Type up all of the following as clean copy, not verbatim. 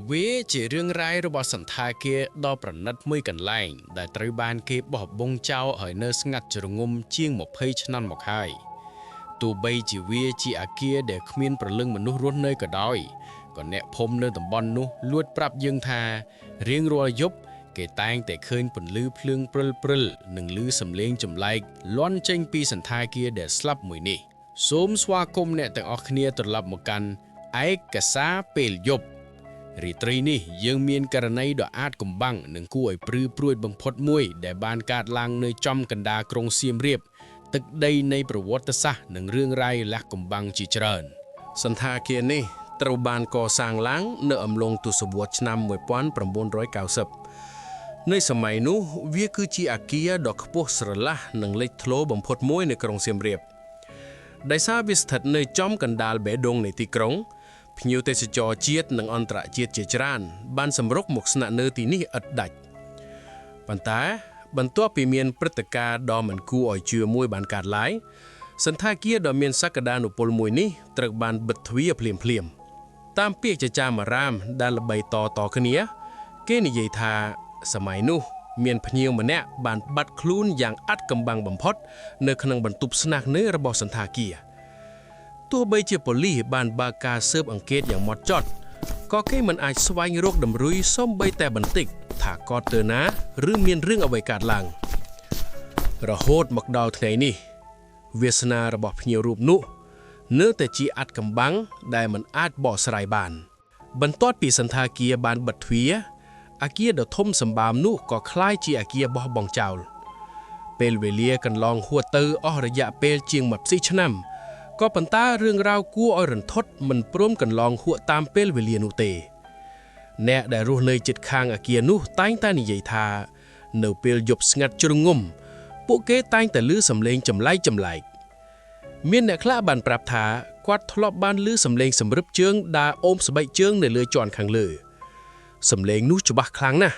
វាជារឿងរ៉ាវរបស់សន្តាគារដ៏ប្រណិតមួយកន្លែងដែលត្រូវបានគេបោះបង់ចោលឲ្យនៅស្ងាត់ជ្រងំជាង20ឆ្នាំមកហើយទោះបីជាវាជាអគារដែលគ្មានព្រលឹងមនុស្សរស់នៅក៏ដោយក៏អ្នកភូមិនៅតំបន់នោះលួចប្រាប់យើងថារៀងរាល់យប់គេតែងតែឃើញពន្លឺភ្លើងព្រិលៗនិងឮសំឡេងចម្លែកលាន់ចេញពីសន្តាគារដែលស្លាប់មួយនេះសូមស្វាគមន៍អ្នកទាំងអស់គ្នាត្រឡប់មកកាន់ឯកសារពេលយប់រាត្រីនេះយើងមានករណីដ៏អាចកំបាំងនិងគួរឲ្យព្រឺព្រួយបំផុតមួយដែលបានកើតឡើងនៅចំកណ្ដាលក្រុងសៀមរាបទឹកដីនៃប្រវត្តិសាស្ត្រនិងរឿងរ៉ាវលះកំបាំងជាច្រើនសន្តាគារនេះត្រូវបានកសាងឡើងនៅអំឡុងទសវត្សរ៍ឆ្នាំ1990នៅសម័យនោះវាគឺជាអគារដ៏ខ្ពស់ស្រឡះនិងលេចធ្លោបំផុតមួយនៅក្រុងសៀមរាបដោយសារវាស្ថិតនៅចំកណ្ដាលបេះដូងនៃទីក្រុងភ្ញៀវទេសចរជាតិនិងអន្តរជាតិជាច្រើនបានសម្រុកមកស្នាក់នៅទីនេះឥតដាច់ប៉ុន្តែបន្ទាប់ពីមានព្រឹត្តិការណ៍ដ៏មិនគួរឲ្យជឿមួយបានកើតឡើងសន្តាគារដ៏មានសក្តានុពលមួយនេះត្រូវបានបិទទ្វារភ្លាមៗតាមពាក្យចចាមអារាមដែលល្បីតគ្នាគេនិយាយថាសម័យនោះមានភ្ញៀវម្នាក់បានបាត់ខ្លួនយ៉ាងអាត់កំបាំងបំផុតនៅក្នុងបន្ទប់ស្នាក់នៅរបស់សន្តាគារទោះបីជាប៉ូលីសបានបើកការស៊ើបអង្កេតយ៉ាងម៉ត់ចត់ក៏គេមិនអាចស្វែងរកតម្រុយសូម្បីតែបន្តិចថាគាត់ទៅណាឬមានរឿងអ្វីកើតឡើងរហូតមកដល់ថ្ងៃនេះវាសនារបស់ភ្ញៀវរូបនោះនៅតែជាអាត់កំបាំងដែលមិនអាចបកស្រាយបានបន្ទាប់ពីសន្តាគារបានបិទទ្វារអគារដ៏ធំសម្បើមនោះក៏คล้ายជាអគារបោះបង់ចោលពេលវេលាកន្លងហួសទៅអស់រយៈពេលជាង20ឆ្នាំក៏ប៉ុន្តែរឿងរ៉ាវគួរឲ្យរន្ធត់មិនព្រមកន្លងហួសតាមពេលវេលានោះទេអ្នកដែលរស់នៅជិតខាងអគារនោះតែងតែនិយាយថានៅពេលយប់ស្ងាត់ជ្រងំពួកគេតែងតែឮសំឡេងចម្លែកមានអ្នកខ្លះបានប្រាប់ថាគាត់ធ្លាប់បានឮសំឡេងសម្រឹបជើងដើរអូមស្បែកជើងនៅលើជាន់ខាងលើសំឡេងនោះច្បាស់ខ្លាំងណាស់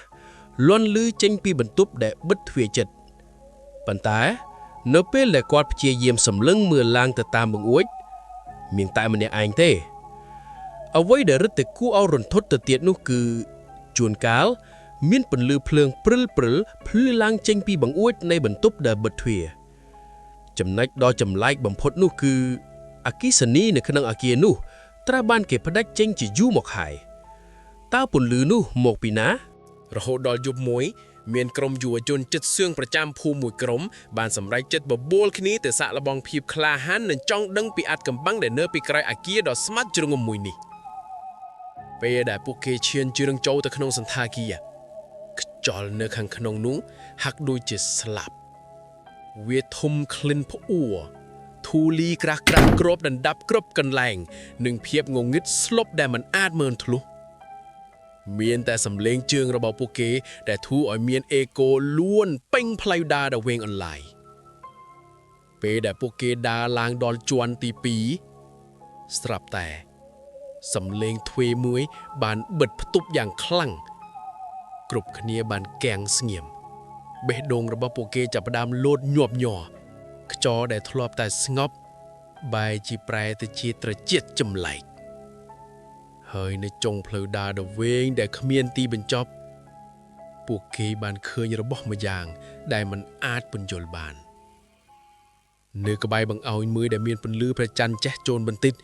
លាន់ឮចេញពីបន្ទប់ដែលបិទទ្វារជិតប៉ុន្តែនៅពេលដែលគាត់ព្យាយាមសម្លឹងមើលឡើងទៅតាមបង្អួចមានតែម្នាក់ឯងទេអ្វីដែលរឹតតែគួរឲ្យរន្ធត់ទៅទៀតនោះគឺជួនកាលមានពន្លឺភ្លើងព្រិលភ្លឺឡើងចេញពីបង្អួចនៃបន្ទប់ដែលបិទទ្វារចំណុចដ៏ចម្លែកបំផុតនោះគឺអគ្គិសនីនៅក្នុងអគារនោះត្រូវបានគេផ្ដាច់ចេញជាយូរមកហើយតើពន្លឺនោះមកពីណារហូតដល់យប់មួយមានក្រុមយុវជនចិត្តសឿងប្រចាំភូមិមួយក្រុមបានសម្រេចចិត្តបបួលគ្នាទៅសាកល្បងភាពក្លាហាននិងចង់ដឹងពីអាត់កំបាំងដែលនៅពីក្រោយអគារដ៏ស្មាត់ជ្រងំមួយនេះពេលដែលពួកគេឈានជើងចូលទៅក្នុងសន្តាគារខ្យល់នៅខាងក្នុងនោះហាក់ដូចជាស្លាប់វាធំក្លិនផ្អួរធូលីក្រាស់គ្របដណ្ដាប់គ្រប់កន្លែងនិងភាពងងឹតស្លុបដែលមិនអាចមើលធ្លុះមានតែសំឡេងជើងរបស់ពួកគេដែលធ្វើឲ្យមានអេកូលួនពេញផ្លូវដើរដ៏វែងអន្លាយពេលដែលពួកគេដើរឡើងដល់ជាន់ទី2ស្រាប់តែសំឡេងទ្វេមួយបានបិទផ្ទប់យ៉ាងខ្លាំងគ្រប់គ្នាបានគាំងស្ងៀមបេះដូងរបស់ពួកគេចាប់ផ្ដើមលោតញាប់ញ័រខ្យល់ដែលធ្លាប់តែស្ងប់បែរជាប្រែទៅជាត្រជាក់ចម្លែកហើយនៅចុងផ្លូវដើរដ៏វែងដែលគ្មានទីបញ្ចប់ពួកគេបានឃើញរបស់មួយយ៉ាងដែលមិនអាចពន្យល់បាននៅក្បែរបង្អោញមួយដែលមានពន្លឺព្រះច័ន្ទចេះចូលបន្តិច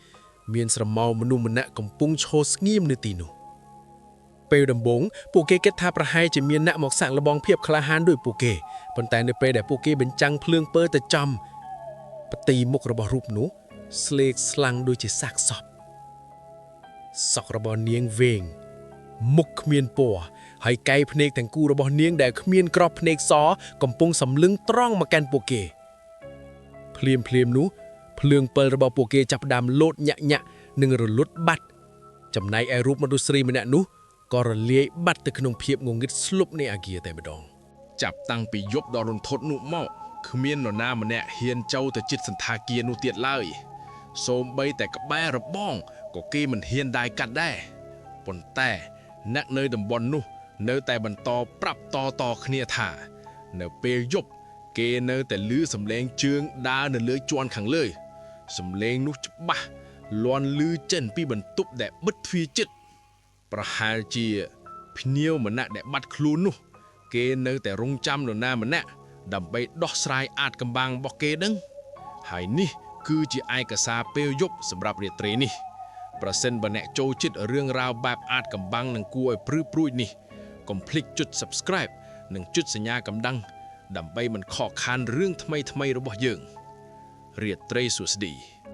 មានស្រមោលមនុស្សម្នាក់កំពុងឈរស្ងៀមនៅទីនោះពេលដំបូងពួកគេគិតថាប្រហែលជាមានអ្នកមកសាក់លបងភាពក្លាហានដោយពួកគេប៉ុន្តែនៅពេលដែលពួកគេបញ្ចាំងភ្លើងពើទៅចំផ្ទៃមុខរបស់រូបនោះស្លេកស្លាំងដូចជាសាកសពសក់របស់នាងវែងមុខគ្មានពណ៌ហើយកែភ្នែកទាំងគូរបស់នាងដែលគ្មានក្របភ្នែកសកំពុងសម្លឹងត្រង់មកកាន់ពួកគេភ្លាមនោះភ្លើងពិលរបស់ពួកគេចាប់ផ្ដើមលោតញាក់និងរលត់បាត់ចំណែកឯរូបមនុស្សស្រីម្នាក់នោះក៏រលាយបាត់ទៅក្នុងភាពងងឹតស្លុបនៃអគារតែម្ដងចាប់តាំងពីយប់ដ៏រន្ធត់នោះមកគ្មាននរណាម្នាក់ហ៊ានចូលទៅជិតសន្តាគារនោះទៀតឡើយសូម្បីតែក្បែររបងក៏គេមិនហ៊ានដាយកាត់ដែរប៉ុន្តែអ្នកនៅតំបន់នោះនៅតែបន្តប្រាប់តគ្នាថានៅពេលយប់គេនៅតែឮសំឡេងជើងដើរនៅលើជាន់ខាងលើសំឡេងនោះច្បាស់លាន់ឮចេញពីបន្ទប់ដែលបិទទ្វារជិត ប្រហែលជាភ្ញៀវម្នាក់ដែលបាត់ខ្លួននោះគេនៅតែរងចាំនរណាម្នាក់ដើម្បីដោះស្រាយអាថ៌កំបាំងរបស់គេដឹងហើយនេះគឺជាឯកសារពេលយប់សម្រាប់រាត្រីនេះប្រសិនបើអ្នកចូលចិត្តរឿងរ៉ាវបែបអាថ៌កំបាំងនិងគួរឲ្យព្រឺព្រួយនេះកុំភ្លេចចុច Subscribe និងចុចសញ្ញាកំដៅដើម្បីមិនខកខានរឿងថ្មីៗរបស់យើងរាត្រីសួស្តី